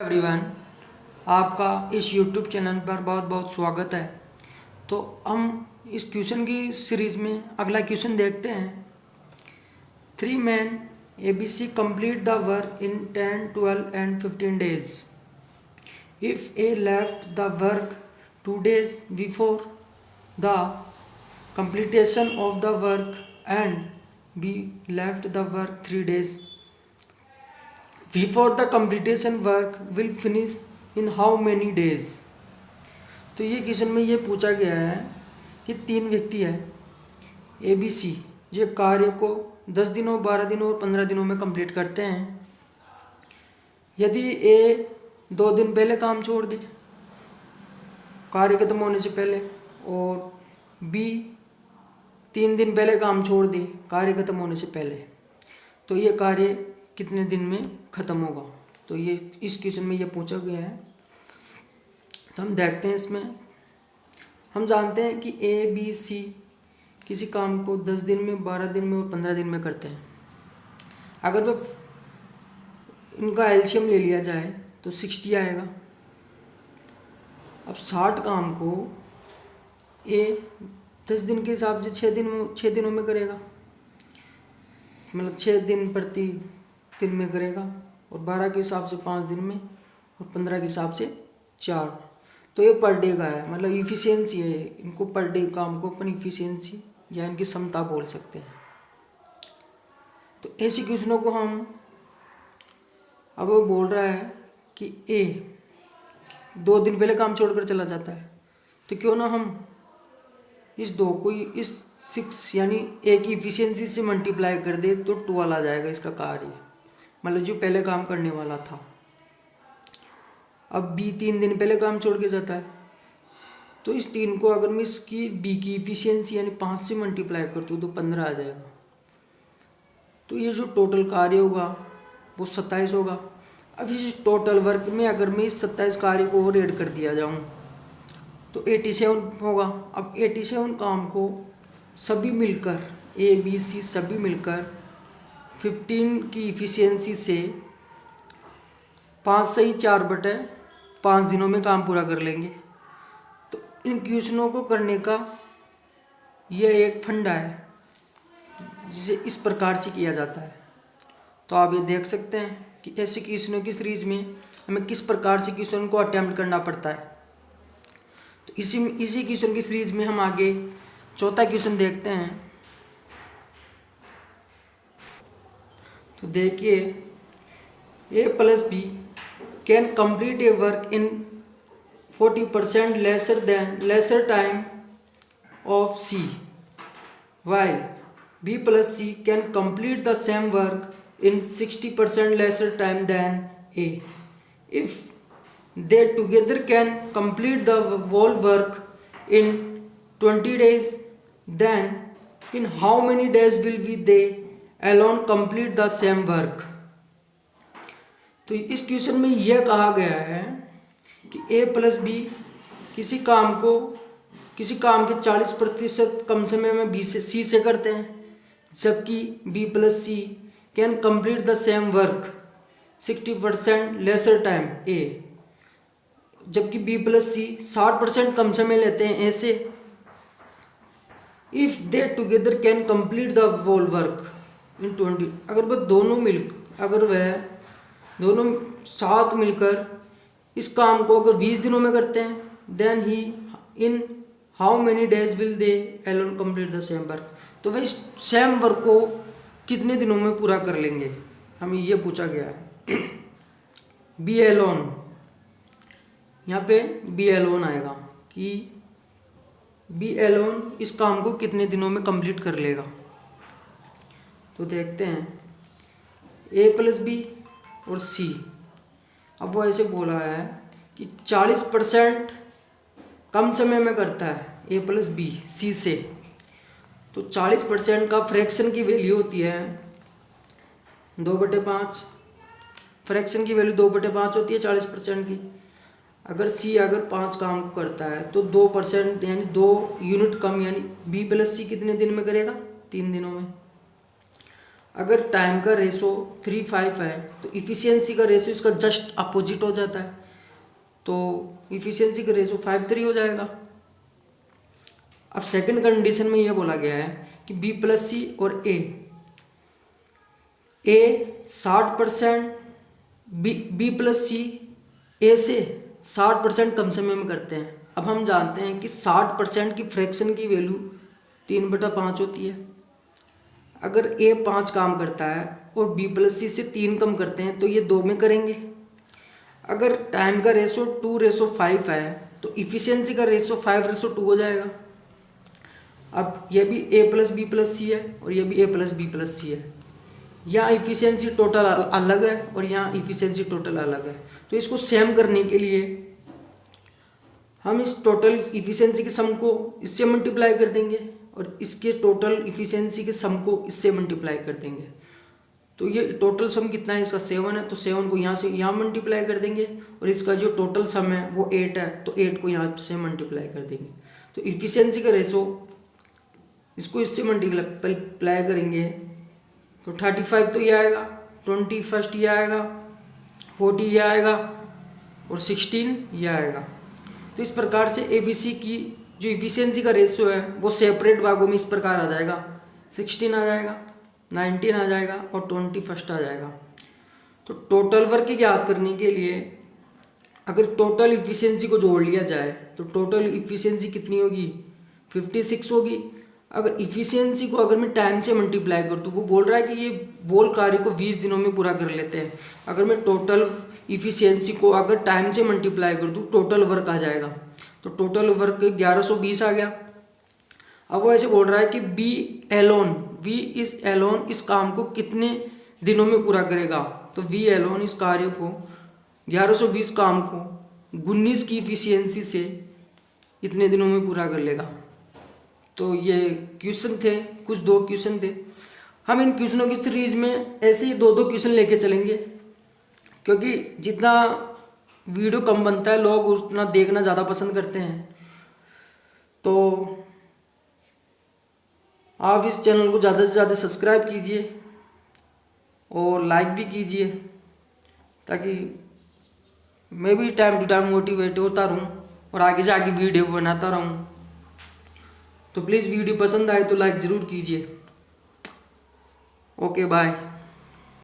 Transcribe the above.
Everyone, आपका इस YouTube channel पर बहुत बहुत स्वागत है। तो हम इस क्वेश्चन की सीरीज़ में अगला क्वेश्चन देखते हैं। 3 men ABC complete the work in 10, 12 and 15 days. If A left the work 2 days before the completion of the work and B left the work 3 days before the completion work will finish in how many days। तो ये question में ये पूछा गया है कि 3 व्यक्ति है ए बी सी, जो कार्य को 10 दिनों, 12 दिनों और 15 दिनों में कंप्लीट करते हैं। यदि ए 2 दिन पहले काम छोड़ दे कार्य खत्म होने से पहले, और बी 3 दिन पहले काम छोड़ दे कार्य खत्म होने से पहले, तो ये कार्य कितने दिन में ख़त्म होगा। तो ये इस क्वेश्चन में ये पूछा गया है। तो हम देखते हैं, इसमें हम जानते हैं कि ए बी सी किसी काम को 10 दिन में, 12 दिन में और 15 दिन में करते हैं। अगर वह इनका एलसीएम ले लिया जाए तो 60 आएगा। अब 60 काम को ए 10 दिन के हिसाब से 6 दिनों में करेगा, मतलब 6 दिन प्रति दिन में करेगा, और 12 के हिसाब से 5 दिन में, और 15 के हिसाब से 4। तो ये पर डे का है, मतलब इफ़िशियंसी है। इनको पर डे काम को अपन इफ़िशियंसी या इनकी क्षमता बोल सकते हैं। तो ऐसे क्वेश्चनों को हम, अब वो बोल रहा है कि ए 2 दिन पहले काम छोड़कर चला जाता है, तो क्यों ना हम इस 2 को इस 6 यानी ए की इफ़िशियंसी से मल्टीप्लाई कर दे तो 12 आ जाएगा इसका कार्य, मतलब जो पहले काम करने वाला था। अब बी 3 दिन पहले काम छोड़ के जाता है, तो इस 3 को अगर मैं इसकी बी की इफ़िशियंसी यानी 5 से मल्टीप्लाई करती हूँ तो 15 आ जाएगा। तो ये जो टोटल कार्य होगा वो 27 होगा। अब इस टोटल वर्क में अगर मैं इस 27 कार्य को और ऐड कर दिया जाऊँ तो 87 होगा। अब 87 काम को सभी मिलकर, ए बी सी सभी मिलकर 15 की इफ़िशियंसी से 5 से ही 4/5 दिनों में काम पूरा कर लेंगे। तो इन क्वेश्चनों को करने का यह एक फंडा है जिसे इस प्रकार से किया जाता है। तो आप ये देख सकते हैं कि ऐसे क्वेश्चनों की सीरीज में हमें किस प्रकार से क्वेश्चन को अटेम्प्ट करना पड़ता है। तो इसी क्वेश्चन की सीरीज में हम आगे चौथा क्वेश्चन देखते हैं। तो देखिए, A plus B can complete a work in 40% lesser time of C, while B plus C can complete the same work in 60% lesser time than A. If they together can complete the whole work in 20 days, then in how many days will be they alone complete the same work। तो इस question में यह कहा गया है कि ए plus B किसी काम के 40% कम समय में बी से सी से करते हैं, जबकि B plus C can complete the same work 60% lesser time A, जबकि बी प्लस सी 60% कम समय लेते हैं ए से। If they together can complete the whole work in 20, अगर वह दोनों साथ मिलकर इस काम को अगर 20 दिनों में करते हैं, then he in how many days will they alone complete the same work. तो वह सेम वर्क को कितने दिनों में पूरा कर लेंगे, हमें ये पूछा गया है। बी एलोन, यहाँ पे बी एलोन आएगा कि बी एलोन इस काम को कितने दिनों में कंप्लीट कर लेगा। तो देखते हैं, ए प्लस बी और सी, अब वो ऐसे बोला है कि 40% कम समय में करता है ए प्लस बी सी से। तो 40% का फ्रैक्शन की वैल्यू होती है 2/5। फ्रैक्शन की वैल्यू 2/5 होती है 40% की। अगर सी 5 काम को करता है तो 2% यानी 2 यूनिट कम, यानी बी प्लस सी कितने दिन में करेगा, 3 दिनों में। अगर टाइम का रेशो 3:5 है तो इफ़िशियंसी का रेशो इसका जस्ट अपोजिट हो जाता है, तो इफ़िशियंसी का रेशो 5:3 हो जाएगा। अब सेकंड कंडीशन में यह बोला गया है कि B+C और A 60%, B+C A से 60% कम समय में करते हैं। अब हम जानते हैं कि 60% की फ्रैक्शन की वैल्यू 3/5 होती है। अगर A 5 काम करता है और B+C से 3 कम करते हैं तो ये 2 में करेंगे। अगर टाइम का रेशो 2:5 है तो इफ़िशियंसी का रेशो 5:2 हो जाएगा। अब ये भी A+B+C है और ये भी A+B+C है। यहाँ इफ़िशियंसी टोटल अलग है और यहाँ इफ़िशियंसी टोटल अलग है, तो इसको सेम करने के लिए हम इस टोटल इफ़िशियंसी के सम को इससे मल्टीप्लाई कर देंगे और इसके टोटल इफ़िशियंसी के सम को इससे मल्टीप्लाई कर देंगे। तो ये टोटल सम कितना है इसका 7 है, तो 7 को यहाँ से यहाँ मल्टीप्लाई कर देंगे और इसका जो टोटल सम है वो 8 है, तो 8 को यहाँ से मल्टीप्लाई कर देंगे। तो इफ़िशियंसी का रेशो इसको इससे मल्टीप्लाई करेंगे तो 35 तो ये आएगा, 21 ये आएगा, 40 ये आएगा और 16 ये आएगा। तो इस प्रकार से ABC की जो इफ़िशियंसी का रेशियो है वो सेपरेट भागों में इस प्रकार आ जाएगा, 16 आ जाएगा, 19 आ जाएगा और 21 आ जाएगा। तो टोटल वर्क ज्ञात करने के लिए अगर टोटल इफ़िशियंसी को जोड़ लिया जाए तो टोटल इफ़िशियंसी कितनी होगी, 56 होगी। अगर इफ़िशियंसी को अगर मैं टाइम से मल्टीप्लाई कर दूँ, वो बोल रहा है कि ये बोल कार्य को 20 दिनों में पूरा कर लेते हैं। अगर मैं टोटल इफ़िशियंसी को अगर टाइम से मल्टीप्लाई कर दूँ टोटल वर्क आ जाएगा, तो टोटल वर्क 1120 आ गया। अब वो ऐसे बोल रहा है कि वी इज एलोन इस काम को कितने दिनों में पूरा करेगा, तो वी एलोन इस कार्य को 1120 काम को 19 की इफ़िशियंसी से इतने दिनों में पूरा कर लेगा। तो ये क्वेश्चन थे, कुछ 2 क्वेश्चन थे। हम इन क्वेश्चनों की सीरीज में ऐसे ही 2-2 क्वेश्चन लेके चलेंगे, क्योंकि जितना वीडियो कम बनता है लोग उतना देखना ज़्यादा पसंद करते हैं। तो आप इस चैनल को ज़्यादा से ज़्यादा सब्सक्राइब कीजिए और लाइक भी कीजिए, ताकि मैं भी टाइम टू टाइम मोटिवेट होता रहूँ और आगे से आगे वीडियो बनाता रहूँ। तो प्लीज़ वीडियो पसंद आए तो लाइक ज़रूर कीजिए। Okay bye.